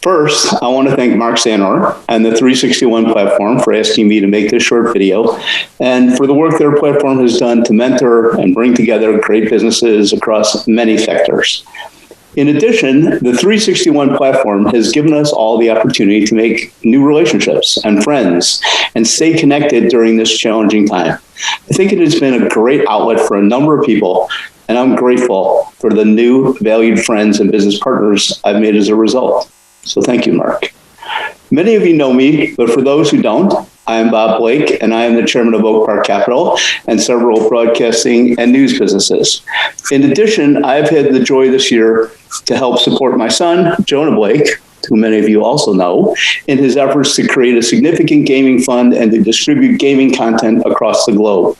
First, I want to thank Mark Sanor and the 361 platform for asking me to make this short video and for the work their platform has done to mentor and bring together great businesses across many sectors. In addition, the 361 platform has given us all the opportunity to make new relationships and friends and stay connected during this challenging time. I think it has been a great outlet for a number of people, and I'm grateful for the new valued friends and business partners I've made as a result. So thank you, Mark. Many of you know me, but for those who don't, I am Bob Blake, and I am the chairman of Oak Park Capital and several broadcasting and news businesses. In addition, I've had the joy this year to help support my son, Jonah Blake, who many of you also know, in his efforts to create a significant gaming fund and to distribute gaming content across the globe.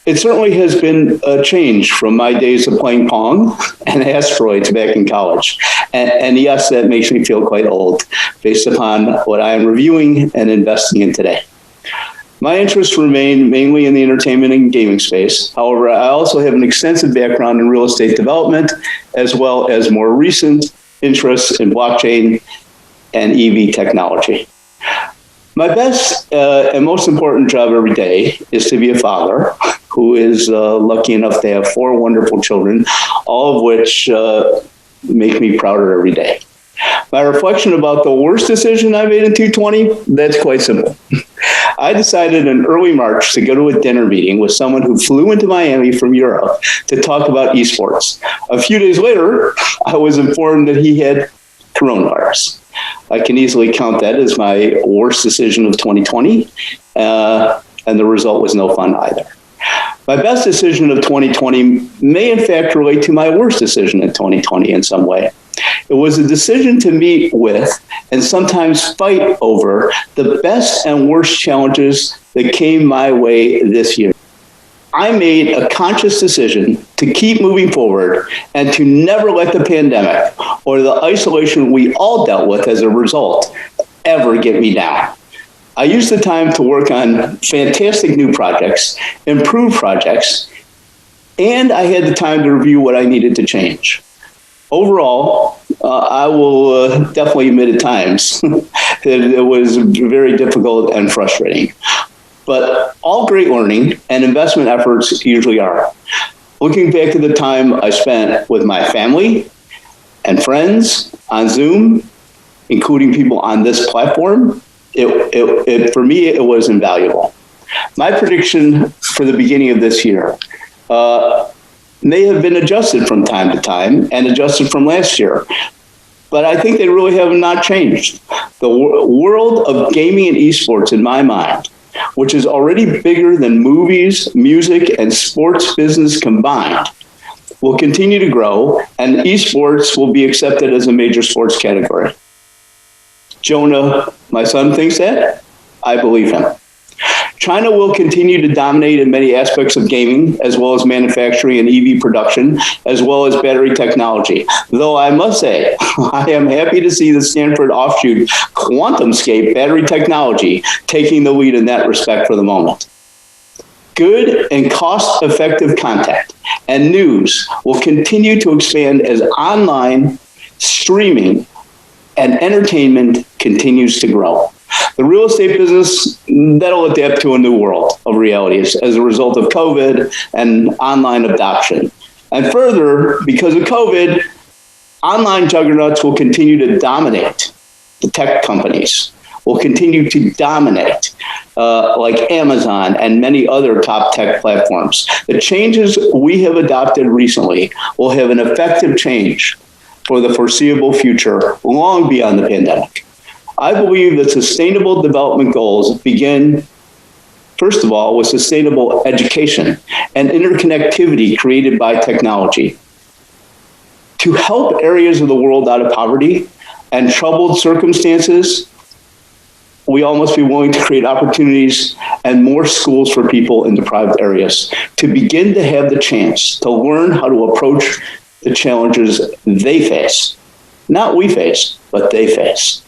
It certainly has been a change from my days of playing Pong and asteroids back in college. And yes, that makes me feel quite old based upon what I am reviewing and investing in today. My interests remain mainly in the entertainment and gaming space. However, I also have an extensive background in real estate development, as well as more recent interests in blockchain and EV technology. My best and most important job every day is to be a father who is lucky enough to have 4 wonderful children, all of which make me prouder every day. My reflection about the worst decision I made in 2020, that's quite simple. I decided in early March to go to a dinner meeting with someone who flew into Miami from Europe to talk about esports. A few days later, I was informed that he had coronavirus. I can easily count that as my worst decision of 2020, and the result was no fun either. My best decision of 2020 may in fact relate to my worst decision in 2020 in some way. It was a decision to meet with and sometimes fight over the best and worst challenges that came my way this year. I made a conscious decision to keep moving forward and to never let the pandemic or the isolation we all dealt with as a result ever get me down. I used the time to work on fantastic new projects, improve projects, and I had the time to review what I needed to change. Overall, I will definitely admit at times that it was very difficult and frustrating. But all great learning and investment efforts usually are. Looking back at the time I spent with my family and friends on Zoom, including people on this platform, for me, it was invaluable. My prediction for the beginning of this year may have been adjusted from time to time and adjusted from last year, but I think they really have not changed. The world of gaming and esports, in my mind, which is already bigger than movies, music, and sports business combined, will continue to grow, and esports will be accepted as a major sports category. Jonah, my son, thinks that. I believe him. China will continue to dominate in many aspects of gaming, as well as manufacturing and EV production, as well as battery technology. Though I must say, I am happy to see the Stanford offshoot QuantumScape battery technology taking the lead in that respect for the moment. Good and cost-effective content and news will continue to expand as online streaming and entertainment continues to grow. The real estate business, that'll adapt to a new world of realities as a result of COVID and online adoption. And further, because of COVID, online juggernauts will continue to dominate. The tech companies will continue to dominate, like Amazon and many other top tech platforms. The changes we have adopted recently will have an effective change for the foreseeable future, long beyond the pandemic. I believe that sustainable development goals begin, first of all, with sustainable education and interconnectivity created by technology. To help areas of the world out of poverty and troubled circumstances, we all must be willing to create opportunities and more schools for people in deprived areas to begin to have the chance to learn how to approach the challenges they face. Not we face, but they face.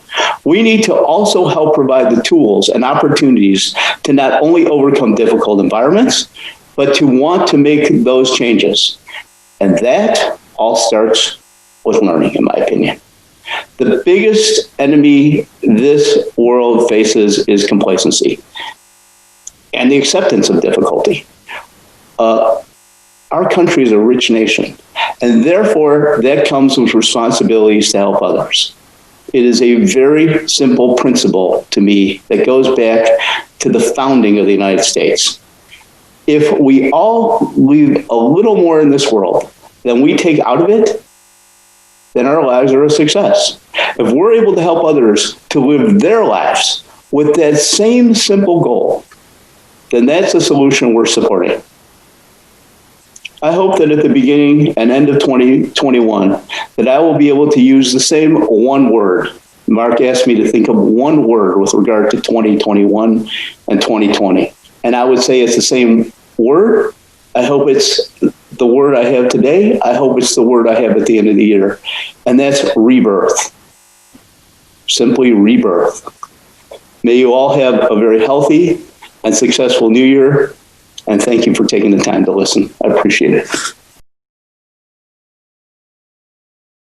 We need to also help provide the tools and opportunities to not only overcome difficult environments, but to want to make those changes. And that all starts with learning, in my opinion. The biggest enemy this world faces is complacency and the acceptance of difficulty. Our country is a rich nation, and therefore that comes with responsibilities to help others. It is a very simple principle to me that goes back to the founding of the United States. If we all leave a little more in this world than we take out of it, then our lives are a success. If we're able to help others to live their lives with that same simple goal, then that's the solution we're supporting. I hope that at the beginning and end of 2021, that I will be able to use the same one word. Mark asked me to think of one word with regard to 2021 and 2020. And I would say it's the same word. I hope it's the word I have today. I hope it's the word I have at the end of the year. And that's rebirth. Simply rebirth. May you all have a very healthy and successful new year. And thank you for taking the time to listen. I appreciate it.